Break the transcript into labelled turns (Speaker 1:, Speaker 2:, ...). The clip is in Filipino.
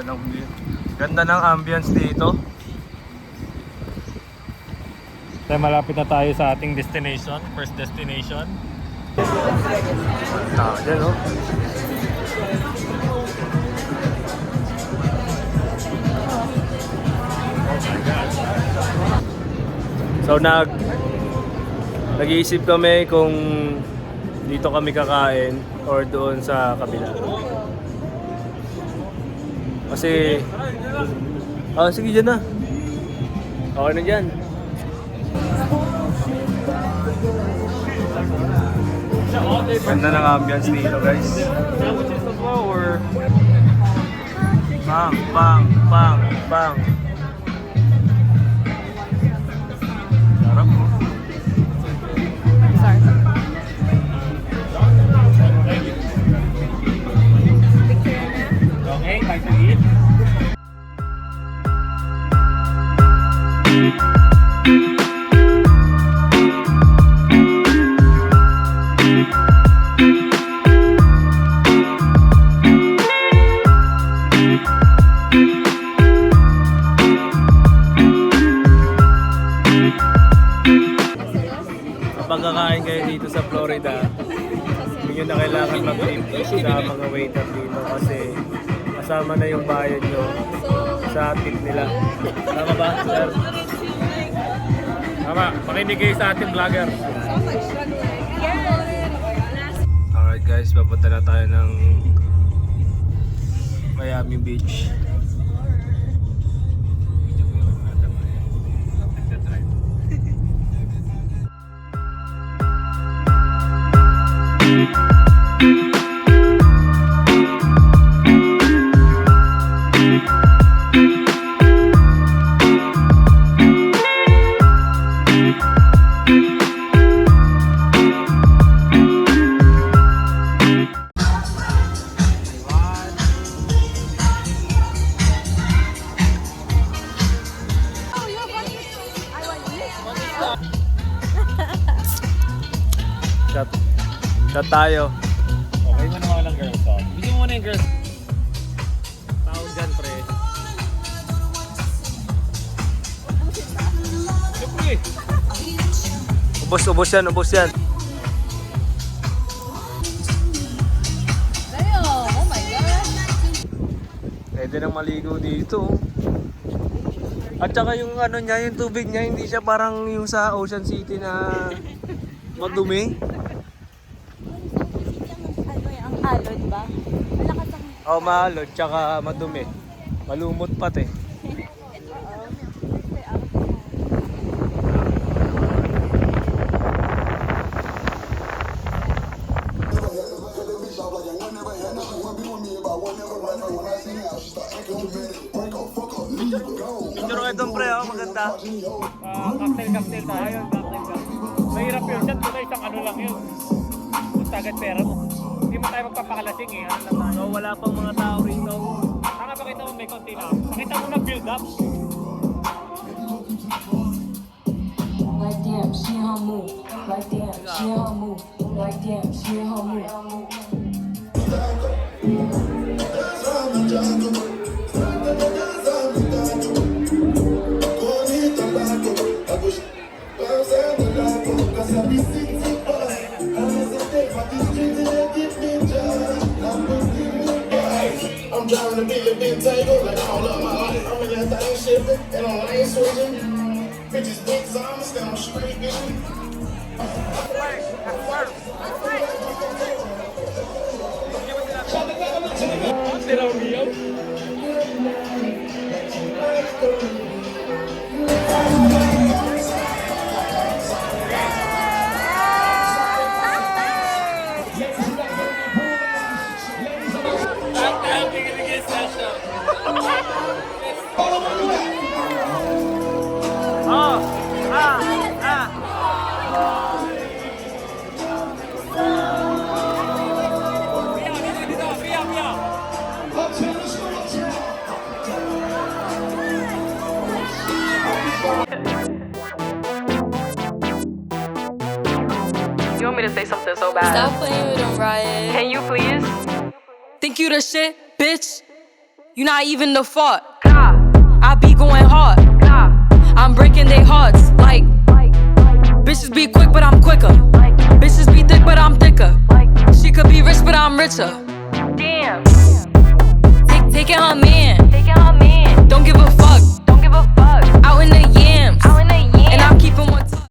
Speaker 1: ng view. Ganda ng ambience dito.
Speaker 2: Tayo malapit na tayo sa ating destination, first destination.
Speaker 1: Dyan oh. So nag-iisip kami kung dito kami kakain or doon sa kabila. Kasi sige dyan na. Okay na dyan. Ganda ng ambience dito guys. Bang, bang, bang, bang. Sarap mo.
Speaker 2: Okay, time to eat.
Speaker 1: Kapag kakain kayo dito sa Florida, hindi nyo na kailangan mag-tip sa mga waiter dito kasi kasama na yung bayad nyo sa tip nila. Tama ba, sir?
Speaker 2: Tama, makinig kayo sa ating vlogger.
Speaker 1: Alright guys, papunta na tayo ng Miami Beach. Shot tayo.
Speaker 2: Okay mo naman ng girls song. Bigyan mo na yung girls. Tawag dyan, pre. Siyempre.
Speaker 1: Ubos yan, ubos yan.
Speaker 3: Tayo! Oh my God!
Speaker 1: Pwede nang maligo dito. At saka yung ano niya, yung tubig niya, hindi siya parang yung sa Ocean City na madumi.
Speaker 3: Ang alon ba? Malakas ang...
Speaker 1: Oh, maalot, tsaka madumi. Malumot pati. Picture kayo doon pre, oh, maganda.
Speaker 2: Cocktail tayo. Mahirap yun. Chat ko na isang ano lang yun. Punta agad pera mo. Hindi mo tayo magpapakalasing eh. Ano lang tayo.
Speaker 1: So, wala pang mga tao rito.
Speaker 2: Saka pakita mo may konti na. Pakita mo na build up.
Speaker 4: Like damn, she in her move. Like damn, she in her move. Like damn, she in her move.
Speaker 5: I'm driving a big tangle like all of my life. I'm in that thing shipping and on lane switching. Bitches big zombies, then I'm straight getting.
Speaker 6: You want me to say something so bad?
Speaker 7: Stop playing with them, Riot.
Speaker 6: Can you please?
Speaker 7: Think you the shit, bitch? You not even the fault. I be going hard. I'm breaking their hearts. Like bitches be quick, but I'm quicker. Bitches be thick, but I'm thicker. She could be rich, but I'm richer.